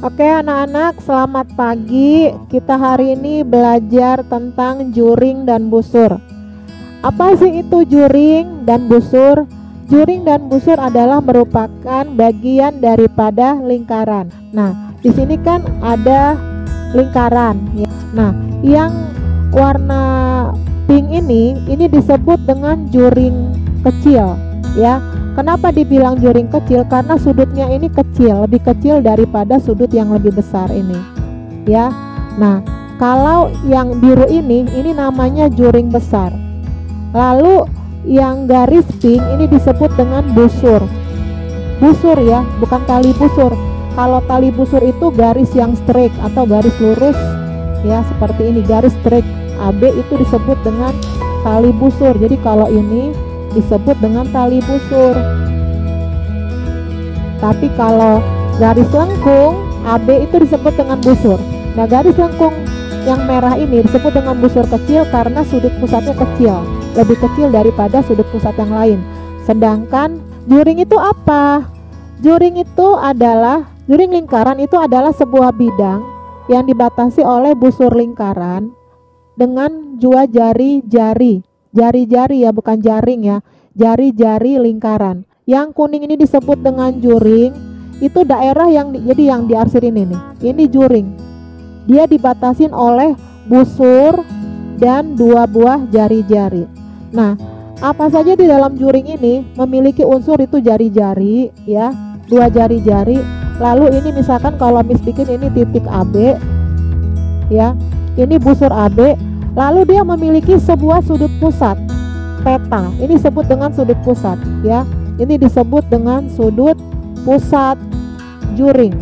Oke anak-anak, selamat pagi. Kita hari ini belajar tentang juring dan busur. Apa sih itu juring dan busur? Juring dan busur adalah merupakan bagian daripada lingkaran. Nah, di sini kan ada lingkaran ya. Nah, yang warna pink ini disebut dengan juring kecil ya. Kenapa dibilang juring kecil? Karena sudutnya ini kecil, lebih kecil daripada sudut yang lebih besar ini ya. Nah, kalau yang biru ini namanya juring besar. Lalu yang garis pink ini disebut dengan busur. Busur ya, bukan tali busur. Kalau tali busur itu garis yang straight atau garis lurus ya, seperti ini, garis straight AB itu disebut dengan tali busur. Jadi kalau ini disebut dengan tali busur. Tapi kalau garis lengkung AB itu disebut dengan busur. Nah, garis lengkung yang merah ini disebut dengan busur kecil karena sudut pusatnya kecil, lebih kecil daripada sudut pusat yang lain. Sedangkan juring itu apa? Juring lingkaran itu adalah sebuah bidang yang dibatasi oleh busur lingkaran dengan dua jari-jari ya, bukan jaring ya, jari-jari lingkaran. Yang kuning ini disebut dengan juring. Itu daerah yang yang diarsir ini nih, ini juring. Dia dibatasin oleh busur dan dua buah jari-jari. Nah, apa saja di dalam juring ini memiliki unsur itu jari-jari ya, dua jari-jari. Lalu ini misalkan kalau Miss bikin ini titik AB ya, ini busur AB. Lalu dia memiliki sebuah sudut pusat peta. Ini disebut dengan sudut pusat ya. Ini disebut dengan sudut pusat juring.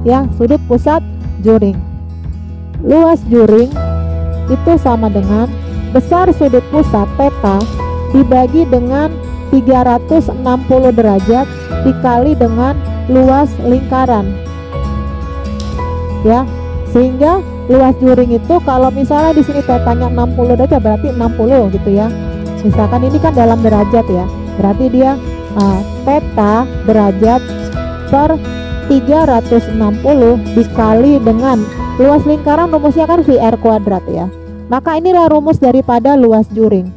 Ya, sudut pusat juring. Luas juring itu sama dengan besar sudut pusat peta dibagi dengan 360 derajat dikali dengan luas lingkaran. Ya, sehingga luas juring itu kalau misalnya di sini petanya 60 derajat berarti 60 gitu ya. Misalkan ini kan dalam derajat ya, berarti dia peta derajat per 360 dikali dengan luas lingkaran, rumusnya kan VR kuadrat ya. Maka inilah rumus daripada luas juring.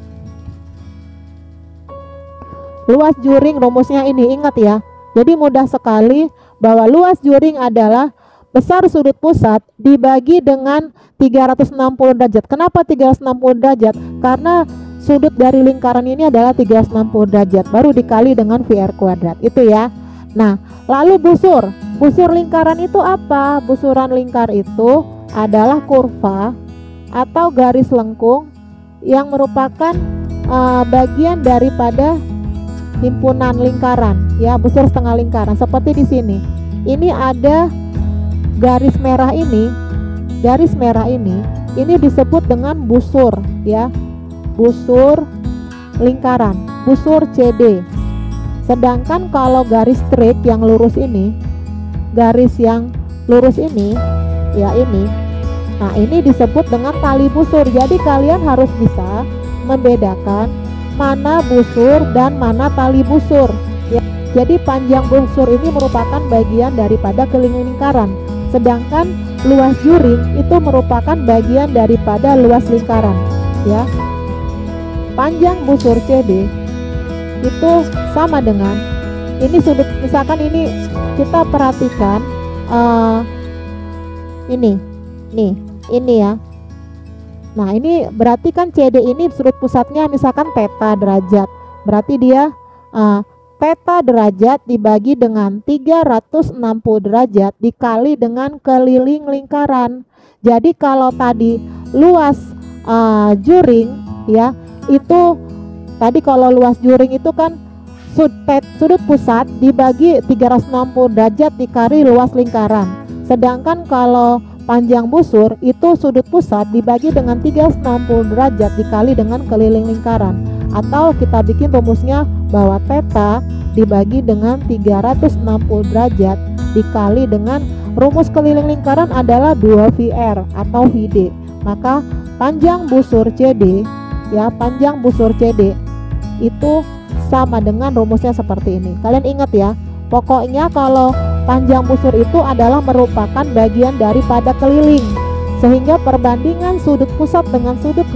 Luas juring rumusnya ini, ingat ya. Jadi mudah sekali bahwa luas juring adalah besar sudut pusat dibagi dengan 360 derajat. Kenapa 360 derajat? Karena sudut dari lingkaran ini adalah 360 derajat, baru dikali dengan VR kuadrat. Itu ya. Nah, lalu busur. Busur lingkaran itu apa? Busuran lingkar itu adalah kurva atau garis lengkung yang merupakan bagian daripada himpunan lingkaran ya, busur setengah lingkaran. Seperti di sini. Ini ada garis merah ini disebut dengan busur ya, busur lingkaran, busur CD. Sedangkan kalau garis straight yang lurus ini, garis yang lurus ini ya, nah ini disebut dengan tali busur. Jadi kalian harus bisa membedakan mana busur dan mana tali busur ya. Jadi panjang busur ini merupakan bagian daripada keliling lingkaran. Sedangkan luas juring itu merupakan bagian daripada luas lingkaran ya. Panjang busur CD itu sama dengan ini sudut, misalkan ini kita perhatikan ini ya. Nah, ini berarti kan CD ini sudut pusatnya misalkan peta derajat. Berarti dia peta derajat dibagi dengan 360 derajat dikali dengan keliling lingkaran. Jadi kalau tadi luas juring ya, itu tadi kalau luas juring itu kan sudut pusat dibagi 360 derajat dikali luas lingkaran. Sedangkan kalau panjang busur itu sudut pusat dibagi dengan 360 derajat dikali dengan keliling lingkaran. Atau kita bikin rumusnya bahwa peta dibagi dengan 360 derajat dikali dengan rumus keliling lingkaran adalah 2 VR atau VD. Maka panjang busur CD ya, panjang busur CD itu sama dengan rumusnya seperti ini. Kalian ingat ya, pokoknya kalau panjang busur itu adalah merupakan bagian daripada keliling, sehingga perbandingan sudut pusat dengan sudut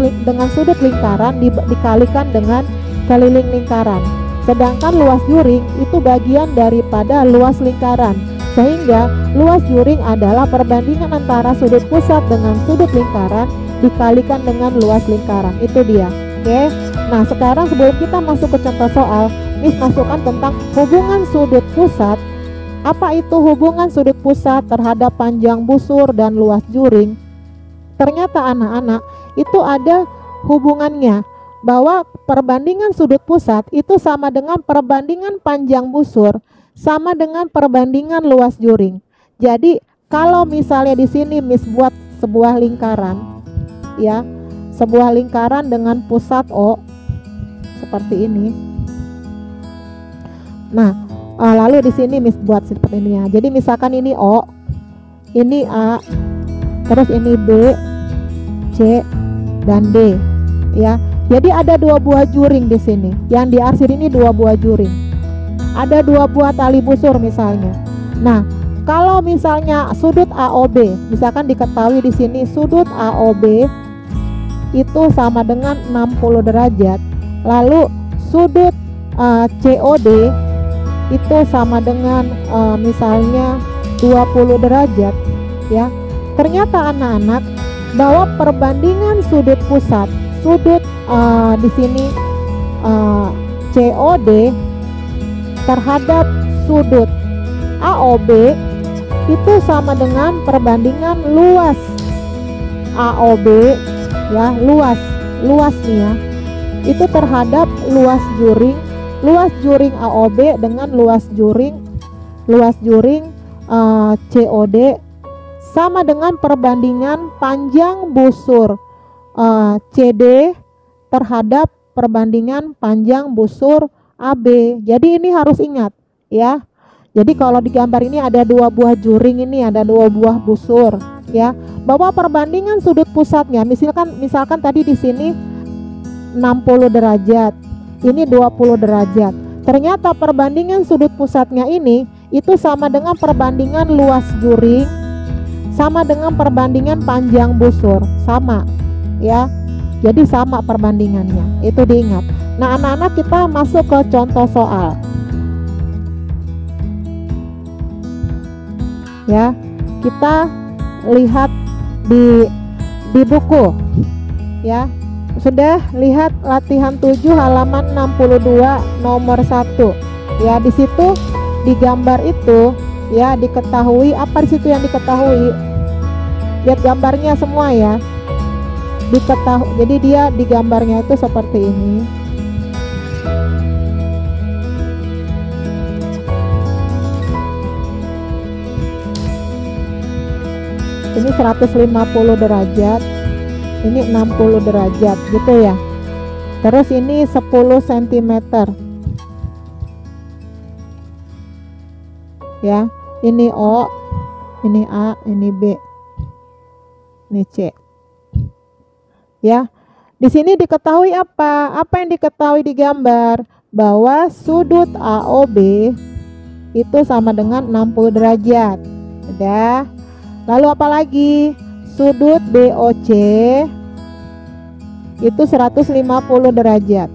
lingkaran dikalikan dengan keliling lingkaran. Sedangkan luas juring itu bagian daripada luas lingkaran, sehingga luas juring adalah perbandingan antara sudut pusat dengan sudut lingkaran dikalikan dengan luas lingkaran. Itu dia. Oke. Nah, sekarang sebelum kita masuk ke contoh soal, Miss masukkan tentang hubungan sudut pusat. Apa itu hubungan sudut pusat terhadap panjang busur dan luas juring? Ternyata anak-anak itu ada hubungannya, bahwa perbandingan sudut pusat itu sama dengan perbandingan panjang busur sama dengan perbandingan luas juring. Jadi kalau misalnya di sini Miss buat sebuah lingkaran, ya, sebuah lingkaran dengan pusat O seperti ini. Nah, lalu di sini Miss buat seperti ini ya. Jadi misalkan ini O, ini A, terus ini B, C, dan D, ya. Jadi ada dua buah juring di sini. Yang diarsir ini dua buah juring. Ada dua buah tali busur misalnya. Nah, kalau misalnya sudut AOB, misalkan diketahui di sini sudut AOB itu sama dengan 60 derajat. Lalu sudut COD itu sama dengan misalnya 20 derajat, ya. Ternyata anak-anak bahwa perbandingan sudut pusat, sudut di sini COD terhadap sudut AOB itu sama dengan perbandingan luas AOB, ya, luas nih ya, itu terhadap luas juring AOB dengan luas juring COD sama dengan perbandingan panjang busur CD terhadap perbandingan panjang busur AB. Jadi ini harus ingat ya. Jadi kalau di gambar ini ada dua buah juring, ini ada dua buah busur, ya, bahwa perbandingan sudut pusatnya misalkan tadi di sini 60 derajat, ini 20 derajat. Ternyata perbandingan sudut pusatnya ini itu sama dengan perbandingan luas juring sama dengan perbandingan panjang busur, sama ya. Jadi sama perbandingannya, itu diingat. Nah, anak-anak, kita masuk ke contoh soal. Ya, kita lihat di buku. Ya, sudah lihat latihan 7 halaman 62 nomor 1. Ya, di situ di gambar itu ya diketahui apa di situ yang diketahui. Lihat gambarnya semua ya. Jadi dia di gambarnya itu seperti ini. Ini 150 derajat, ini 60 derajat gitu ya. Terus ini 10 cm ya. Ini O, ini A, ini B, ini C. Ya, di sini diketahui apa? Apa yang diketahui di gambar? Bahwa sudut AOB itu sama dengan 60 derajat. Sudah. Lalu apa lagi? Sudut BOC itu 150 derajat.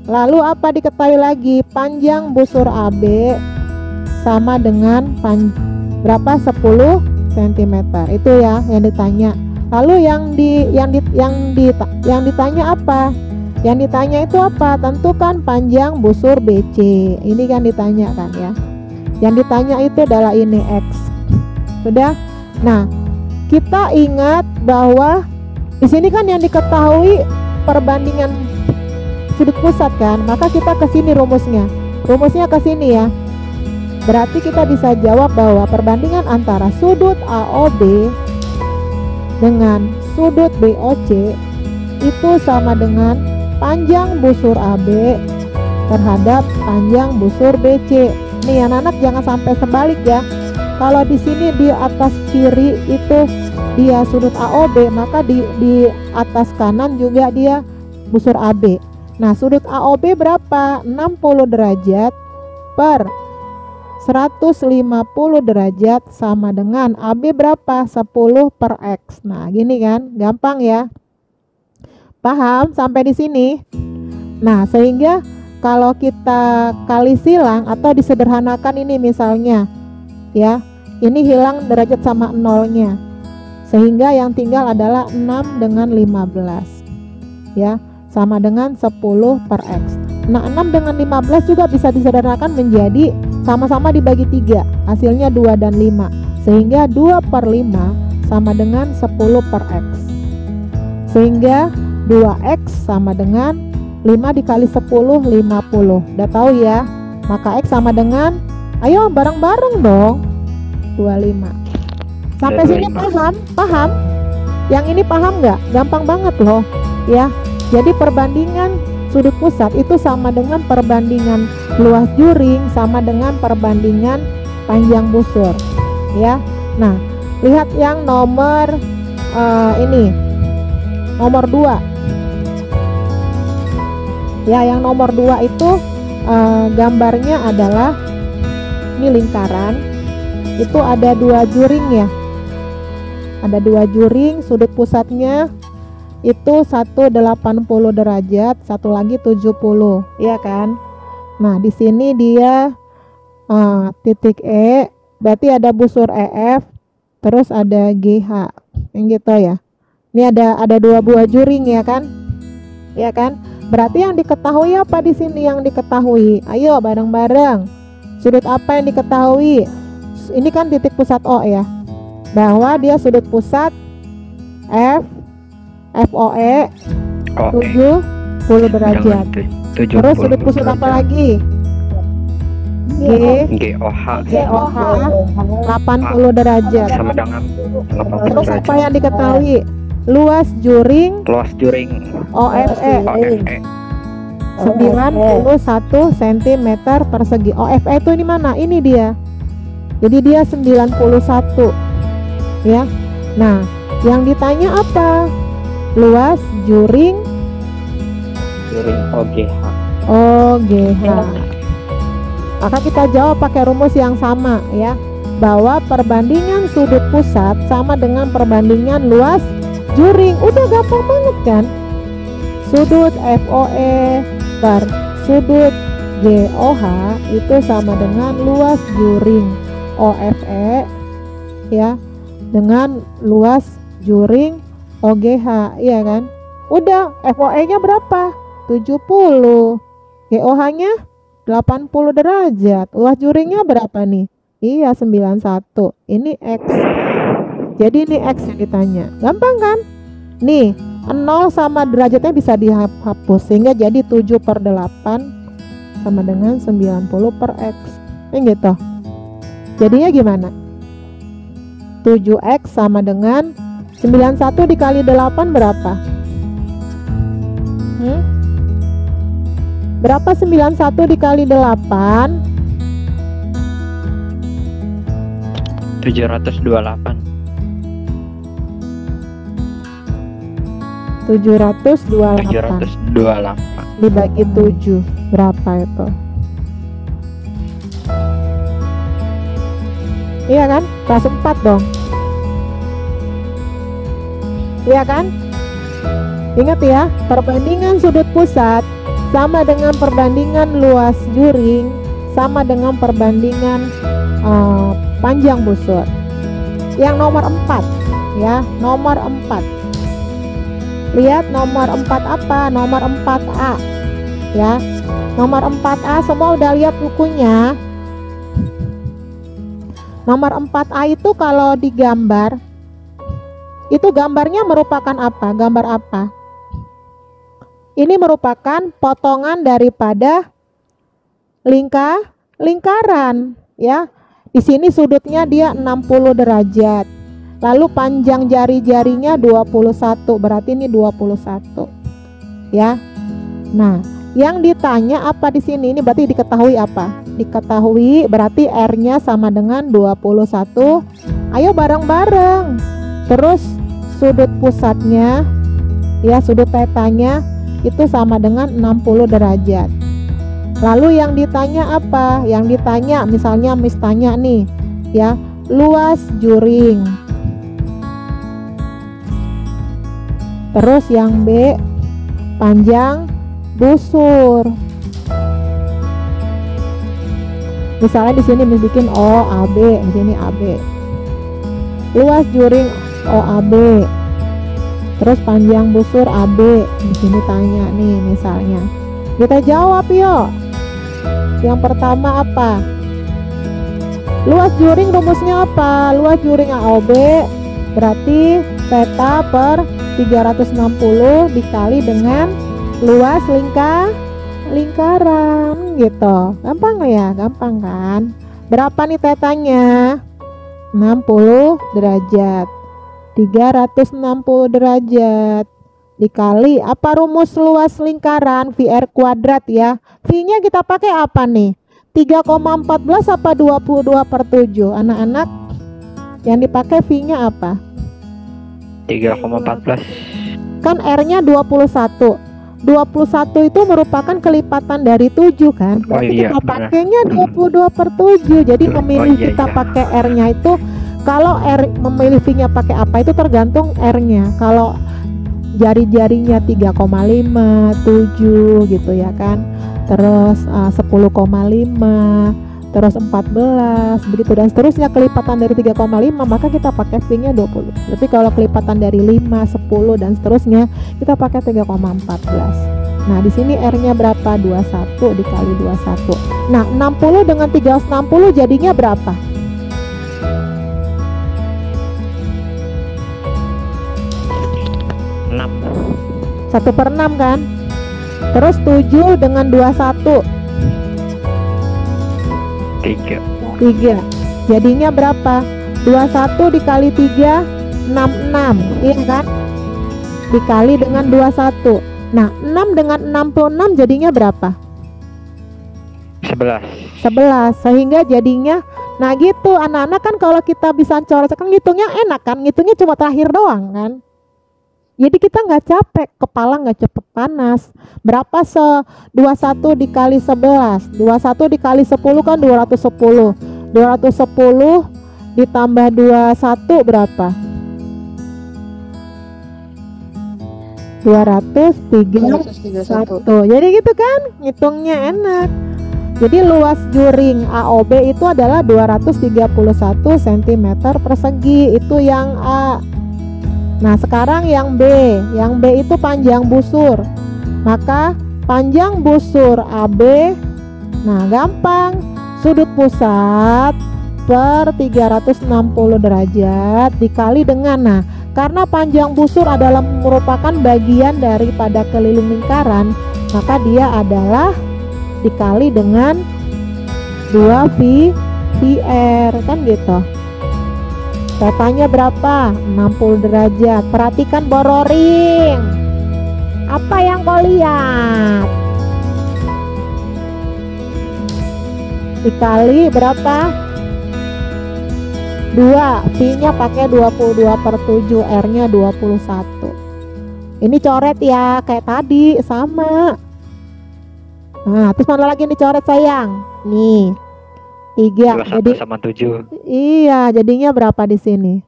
Lalu apa diketahui lagi? Panjang busur AB sama dengan berapa? 10 cm. Itu ya yang ditanya. Lalu yang ditanya apa? Yang ditanya itu apa? Tentukan panjang busur BC. Ini kan ditanya kan ya. Yang ditanya itu adalah ini X. Sudah? Nah, kita ingat bahwa di sini kan yang diketahui perbandingan sudut pusat kan, maka kita ke sini rumusnya. Rumusnya ke sini ya. Berarti kita bisa jawab bahwa perbandingan antara sudut AOB dengan sudut BOC itu sama dengan panjang busur AB terhadap panjang busur BC. Nih anak-anak, jangan sampai terbalik ya. Kalau di sini di atas kiri itu dia sudut AOB, maka di atas kanan juga dia busur AB. Nah, sudut AOB berapa? 60 derajat per 150 derajat sama dengan AB berapa? 10 per X. Nah, gini kan, gampang ya. Paham sampai di sini? Nah, sehingga kalau kita kali silang atau disederhanakan ini misalnya, ya, ini hilang derajat sama nolnya. Sehingga yang tinggal adalah 6 dengan 15. Ya, sama dengan 10 per X. Nah, 6 dengan 15 juga bisa disederhanakan menjadi sama-sama dibagi 3, hasilnya 2 dan 5. Sehingga 2 per 5 sama dengan 10 per X. Sehingga 2X sama dengan 5 dikali 10, 50. Udah tahu ya? Maka X sama dengan, ayo bareng-bareng dong, 25. Sampai sini paham? Paham? Yang ini paham nggak? Gampang banget loh, ya. Jadi perbandingan sudut pusat itu sama dengan perbandingan luas juring sama dengan perbandingan panjang busur, ya. Nah, lihat yang nomor ini, nomor 2. Ya, yang nomor 2 itu gambarnya adalah ini lingkaran. Itu ada 2 juring ya. Ada 2 juring, sudut pusatnya itu 180 derajat, satu lagi 70, ya kan? Nah, di sini dia titik E, berarti ada busur EF, terus ada GH, yang gitu ya. Ini ada 2 buah juring ya kan? Ya kan? Berarti yang diketahui apa di sini yang diketahui? Ayo bareng-bareng. Sudut apa yang diketahui? Ini kan titik pusat O ya. Bahwa dia sudut pusat FOE 70 derajat. Terus sudut pusat apa lagi? GOH 80 derajat. Sama dengan 80 Terus derajat. apa yang diketahui? Luas juring OFE 91 cm persegi. OFE itu ini mana? Ini dia. Jadi dia 91, ya. Nah, yang ditanya apa? Luas juring OGH. Maka kita jawab pakai rumus yang sama ya, bahwa perbandingan sudut pusat sama dengan perbandingan luas juring. Udah gampang banget kan? Sudut FOE per sudut GOH itu sama dengan luas juring OFE ya dengan luas juring OGH, iya kan? Udah, FOE-nya berapa? 70. GOH-nya 80 derajat. Luas juringnya berapa nih? Iya, 91. Ini X. Jadi ini X yang ditanya. Gampang kan? Nih, 0 sama derajatnya bisa dihapus sehingga jadi 7 per 8 sama dengan 90 per X. Yang gitu. Jadinya gimana? 7X sama dengan 91 dikali 8 berapa? Berapa 91 dikali 8? 728. 728 dibagi 7 berapa itu? Iya kan? Kelas 4 dong. Iya kan? Ingat ya, perbandingan sudut pusat sama dengan perbandingan luas juring sama dengan perbandingan panjang busur. Yang nomor 4 ya, nomor 4. Lihat nomor 4 apa? Nomor 4A ya. Nomor 4A semua udah lihat bukunya. Nomor 4A itu kalau digambar, itu gambarnya merupakan apa? Gambar apa? Ini merupakan potongan daripada lingkaran ya. Di sini sudutnya dia 60 derajat. Lalu panjang jari-jarinya 21, berarti ini 21. Ya. Nah, yang ditanya apa di sini? Ini berarti diketahui apa? Diketahui berarti R-nya sama dengan 21. Ayo bareng-bareng. Terus sudut pusatnya ya, sudut tetanya itu sama dengan 60 derajat. Lalu yang ditanya apa? Yang ditanya misalnya Miss tanya nih ya, luas juring. Terus yang B, panjang busur. Misalnya di sini Miss bikin OAB, di sini AB. Luas juring OAB. Terus panjang busur AB. Di sini tanya nih misalnya. Kita jawab yuk. Yang pertama apa? Luas juring rumusnya apa? Luas juring AOB berarti theta per 360 dikali dengan luas lingkaran gitu. Gampang ya? Gampang kan? Berapa nih tetanya? 60 derajat. 360 derajat dikali apa rumus luas lingkaran VR kuadrat ya. V-nya kita pakai apa nih? 3,14 apa 22/7? Anak-anak yang dipakai V-nya apa? 3,14. Kan R-nya 21. 21 itu merupakan kelipatan dari 7 kan? Berarti iya, kita benar. pakainya 22/7. Jadi memilih iya, kita iya. pakai R-nya itu, kalau R memilih V-nya pakai apa itu tergantung R-nya. Kalau jari-jarinya 3,5, 7 gitu ya kan. Terus 10,5, terus 14 begitu dan seterusnya, kelipatan dari 3,5 maka kita pakai V-nya 20. Tapi kalau kelipatan dari 5, 10 dan seterusnya kita pakai 3,14. Nah, di sini R-nya berapa? 21 dikali 21. Nah, 60 dengan 360 jadinya berapa? 6. 1/6 kan? Terus 7 dengan 21 3. 3. Jadinya berapa? 21 dikali 3 66, iya kan? Dikali dengan 21. Nah, 6 dengan 66 jadinya berapa? 11. 11. Sehingga jadinya, nah gitu anak-anak kan, kalau kita bisa coret kan ngitungnya enak kan? Ngitungnya cuma terakhir doang kan? Jadi kita nggak capek, kepala nggak cepet panas. Berapa 21 dikali 11? 21 dikali 10 kan 210. 210 ditambah 21 berapa? 231. Jadi gitu kan, ngitungnya enak. Jadi luas juring AOB itu adalah 231 cm persegi. Itu yang A. Nah, sekarang yang B. Yang B itu panjang busur. Maka panjang busur AB, nah gampang, sudut pusat per 360 derajat dikali dengan, nah karena panjang busur adalah merupakan bagian daripada keliling lingkaran, maka dia adalah dikali dengan 2 VR kan gitu. Tetanya berapa? 60 derajat. Perhatikan bororing. Apa yang kau lihat? Dikali berapa? 2. V-nya pakai 22/7, R-nya 21. Ini coret ya, kayak tadi sama. Nah, terus mana lagi yang dicoret sayang? Nih. 3. 21 Jadi sama 7. iya, jadinya berapa di sini?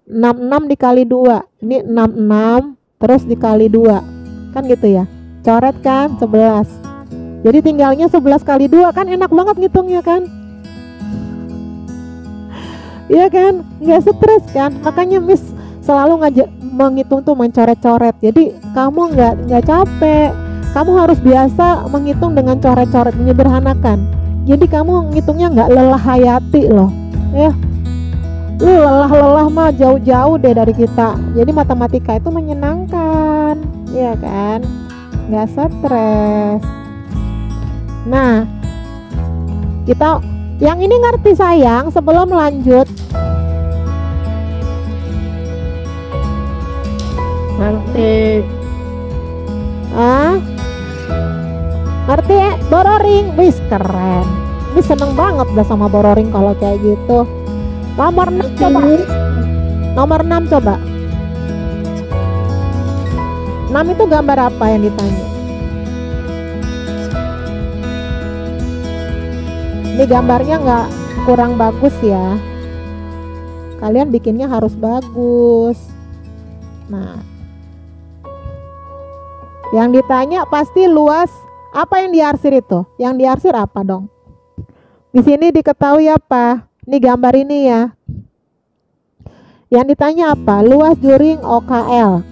66 dikali 2. Ini 66 terus dikali 2. Kan gitu ya. Coret kan 11. Jadi tinggalnya 11 kali 2, kan enak banget ngitungnya kan? Iya kan? Nggak stres kan? Makanya Miss selalu ngajak menghitung tuh mencoret-coret. Jadi kamu nggak capek. Kamu harus biasa menghitung dengan coret-coret, menyederhanakan. Jadi kamu ngitungnya nggak lelah hayati loh, ya. Lu lelah mah jauh-jauh deh dari kita. Jadi matematika itu menyenangkan, ya kan? Nggak stres. Nah, kita yang ini ngerti sayang sebelum lanjut? Ngerti. Ngerti ya? Bororing, wis keren. Ini seneng banget dah sama bororing kalau kayak gitu. Nomor 6 coba. Nomor 6 coba. 6 itu gambar apa yang ditanya? Ini gambarnya nggak kurang bagus ya. Kalian bikinnya harus bagus. Nah, yang ditanya pasti luas. Apa yang diarsir itu? Yang diarsir apa dong? Di sini diketahui apa? Ini gambar ini ya. Yang ditanya apa? Luas juring OKL.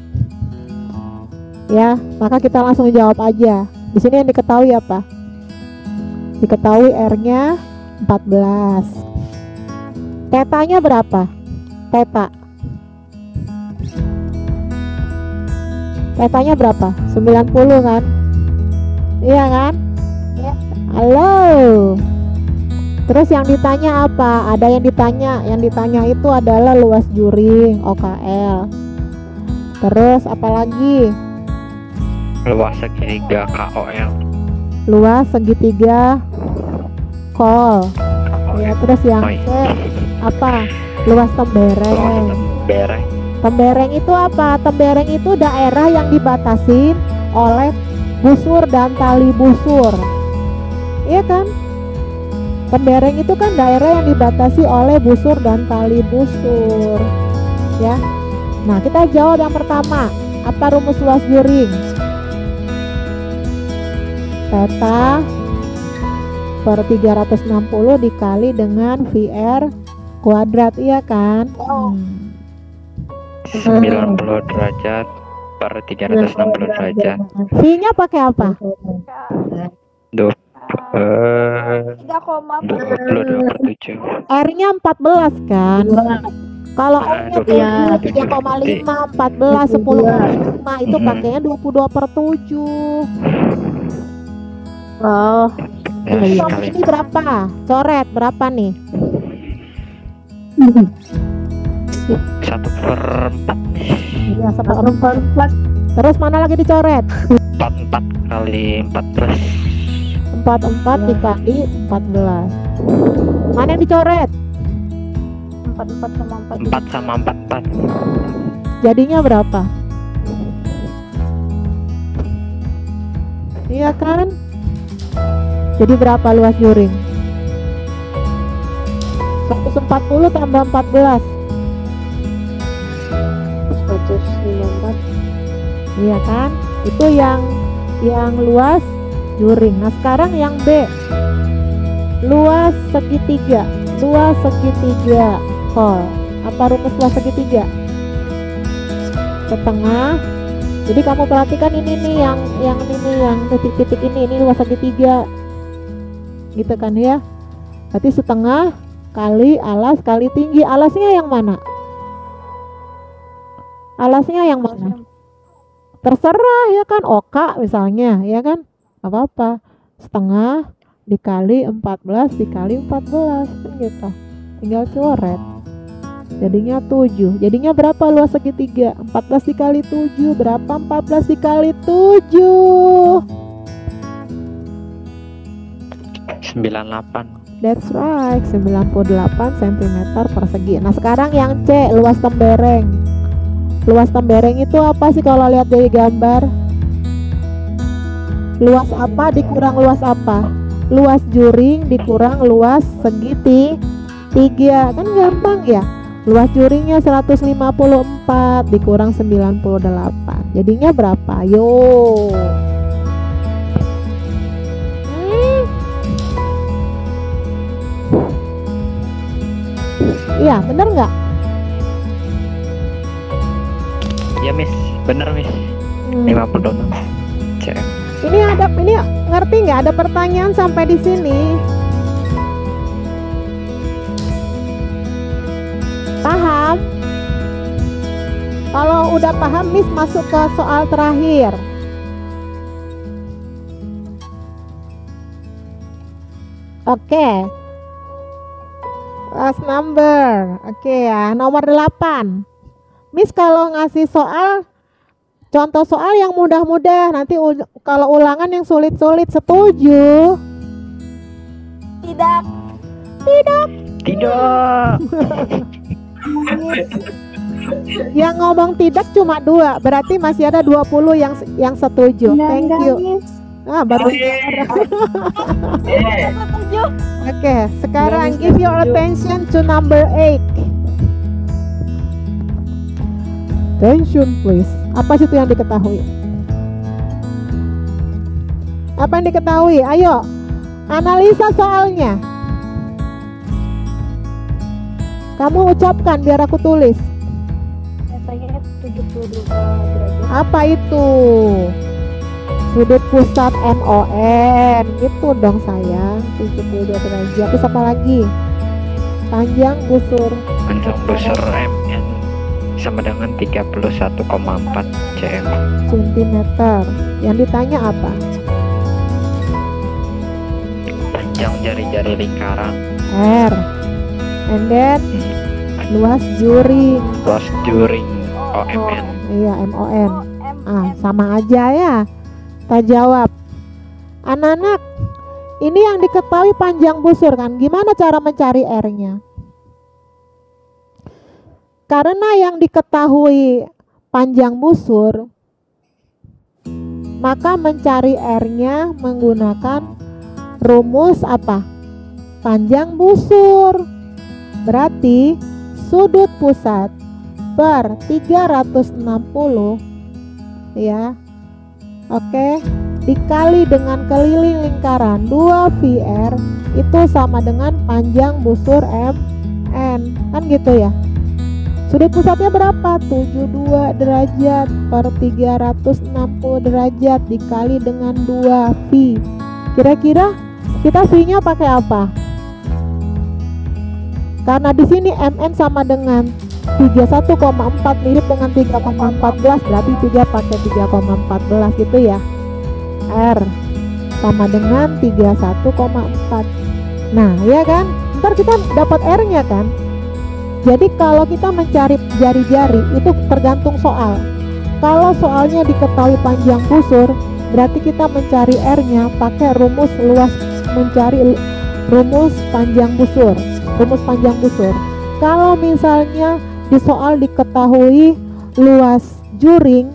Ya, maka kita langsung jawab aja. Di sini yang diketahui apa? Diketahui R-nya 14. Tetanya berapa? Tetanya berapa? 90 kan? Iya kan? Halo. Terus yang ditanya apa? Ada yang ditanya. Yang ditanya itu adalah luas juring OKL. Terus apa lagi? Luas segitiga KOL. Luas segitiga KOL. Ya, terus yang C apa? Luas tembereng. Tembereng. Tembereng itu apa? Tembereng itu daerah yang dibatasi oleh busur dan tali busur. Iya kan? Tembereng itu kan daerah yang dibatasi oleh busur dan tali busur. Ya. Nah, kita jawab yang pertama. Apa rumus luas juring? Theta per 360 dikali dengan VR kuadrat, iya kan? 90 derajat per 360 derajat. V-nya pakai apa? 22/7. R-nya 14 kan? Kalau R-nya 3,5, 14, 10,5 itu pakainya 22/7. Oh, Yang ini berapa? Coret berapa nih? 1/4. Iya, 1/4. Terus mana lagi dicoret? 44 kali 14. 44 dikali 14. Mana yang dicoret? 4 sama 44. Jadinya berapa? Iya kan? Jadi berapa luas juring? 140 tambah 14. 154. Iya kan? Itu yang luas juring. Nah, sekarang yang B. Luas segitiga. Luas segitiga kol. Apa rumus luas segitiga? Setengah. Jadi kamu perhatikan ini nih yang titik-titik ini luas segitiga. Gitu kan ya? Berarti setengah kali alas kali tinggi. Alasnya yang mana? Alasnya yang mana? Terserah ya kan, oka misalnya, ya kan? Apa-apa. Setengah dikali 14 dikali 14 kan gitu. Tinggal coret. Jadinya 7. Jadinya berapa luas segitiga? 14 dikali 7 berapa? 14 dikali 7. 98. That's right, 98 cm persegi. Nah, sekarang yang C, luas tembereng. Luas tembereng itu apa sih kalau lihat dari gambar? Luas apa dikurang luas apa? Luas juring dikurang luas segitiga. Kan gampang ya. Luas juringnya 154 dikurang 98. Jadinya berapa? Yo. Iya, bener nggak? Ya Miss, bener Miss. 50 cek. Ini ngerti nggak? Ada pertanyaan sampai di sini? Paham? Kalau udah paham, Miss masuk ke soal terakhir. Oke. Last number. Oke ya, nomor 8. Miss kalau ngasih soal, contoh soal yang mudah-mudah, nanti kalau ulangan yang sulit-sulit, setuju? Tidak. Tidak. Yang ngomong tidak cuma 2, berarti masih ada 20 yang setuju. Thank you. Baru Oke, sekarang give your attention to number 8. Attention please. Apa sih itu yang diketahui? Apa yang diketahui? Ayo, analisa soalnya. Kamu ucapkan biar aku tulis. Katanya 72 derajat. Apa itu? Sudut pusat MON. Itu dong sayang, 72 derajat. Terus apa lagi? Panjang busur. Panjang busur MN sama dengan 31,4 cm. Centimeter. Yang ditanya apa? Panjang jari-jari lingkaran. R. And then luas juring. Luas juring OMN. Iya, MON. Sama aja ya. Kita jawab. Anak-anak, ini yang diketahui panjang busur kan? Gimana cara mencari R-nya? Karena yang diketahui panjang busur, maka mencari R-nya menggunakan rumus apa? Panjang busur. Berarti sudut pusat per 360 ya. Oke, dikali dengan keliling lingkaran 2VR itu sama dengan panjang busur MN. Kan gitu ya. Sudut pusatnya berapa? 72 derajat per 360 derajat dikali dengan 2V. Kira-kira kita V-nya pakai apa? Karena di sini MN sama dengan 31,4 mirip dengan 3,14, berarti 3 pakai 3,14 gitu ya. R sama dengan 31,4. Nah, ya kan? Ntar kita dapat R-nya kan? Jadi kalau kita mencari jari-jari itu tergantung soal. Kalau soalnya diketahui panjang busur, berarti kita mencari R-nya pakai rumus luas, mencari rumus panjang busur. Rumus panjang busur. Kalau misalnya di soal diketahui luas juring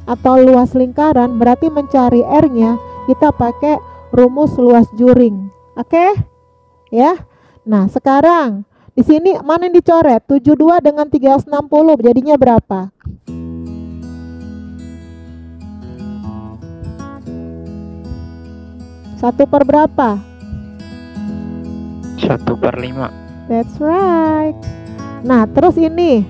atau luas lingkaran, berarti mencari R-nya kita pakai rumus luas juring. Oke? Ya. Nah, sekarang di sini mana yang dicoret? 72 dengan 360 jadinya berapa? Satu per berapa? 1/5. That's right. Nah, terus ini.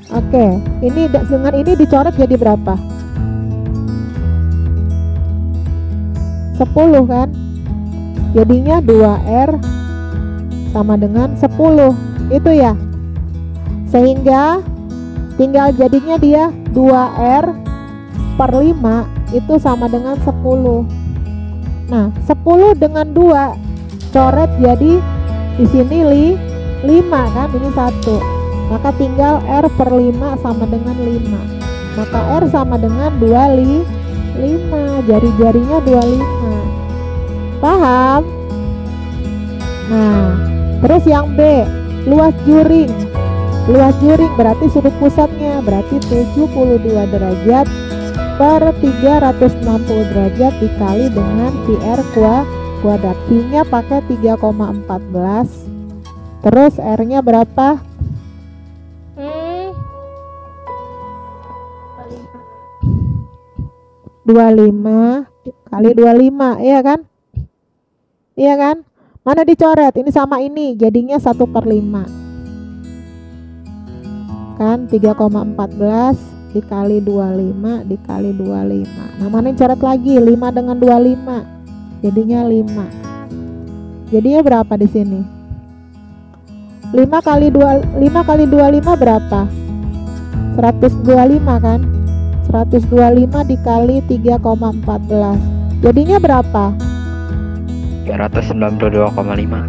Oke, ini dengan ini dicoret jadi berapa? 10 kan? Jadinya 2R sama dengan 10. Itu ya. Sehingga tinggal jadinya dia 2R per 5 itu sama dengan 10. Nah, 10 dengan 2 coret jadi di sini 5 kan, ini 1. Maka tinggal R per 5 sama dengan 5. Maka R sama dengan 25. Jari-jarinya 25. Paham? Nah, terus yang B, luas juring. Luas juring berarti sudut pusatnya berarti 72 derajat per 360 derajat dikali dengan VR kuadrat. V-nya pakai 3,14. Terus R-nya berapa? 25 kali 25, iya kan? Iya kan? Mana dicoret? Ini sama ini, jadinya 1/5. Kan 3,14 dikali 25 dikali 25. Nah, mana dicoret lagi? 5 dengan 25. Jadinya 5. Jadinya berapa di sini? 5 kali 25 berapa? 125 kan? 125 dikali 3,14. Jadinya berapa? 392,5.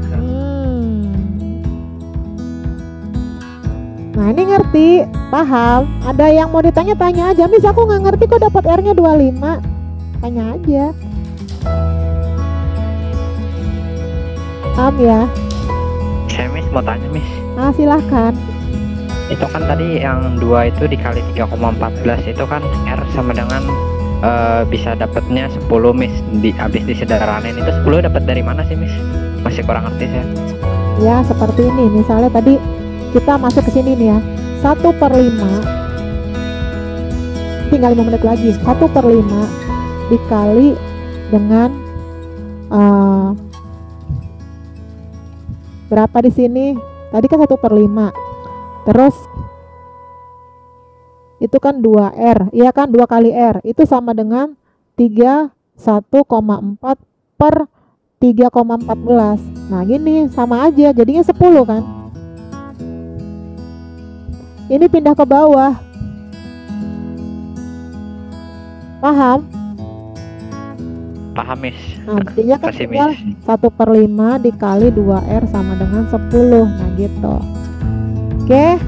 Nah, ini ngerti? Paham? Ada yang mau ditanya, tanya aja. Miss, aku nggak ngerti kok dapat R-nya 25. Tanya aja. Paham ya? Saya Miss mau tanya Miss. Nah, silahkan. Itu kan tadi yang 2 itu dikali 3,14 itu kan R sama dengan bisa dapatnya 10 Miss. Habis disederhanain itu 10 dapat dari mana sih Miss? Masih kurang ngerti saya. Ya, seperti ini. Misalnya tadi kita masuk ke sini nih ya. 1/5 tinggal 5 menit lagi. 1/5 dikali dengan berapa di sini? Tadi kan 1/5. Terus itu kan 2R, iya kan, 2 kali R itu sama dengan 1,4 per 3,14. Nah gini sama aja, jadinya 10 kan. Ini pindah ke bawah, paham? Paham Miss. Nah jadinya kan Kasih tinggal Miss. 1/5 dikali 2R sama dengan 10. Nah gitu. Oke.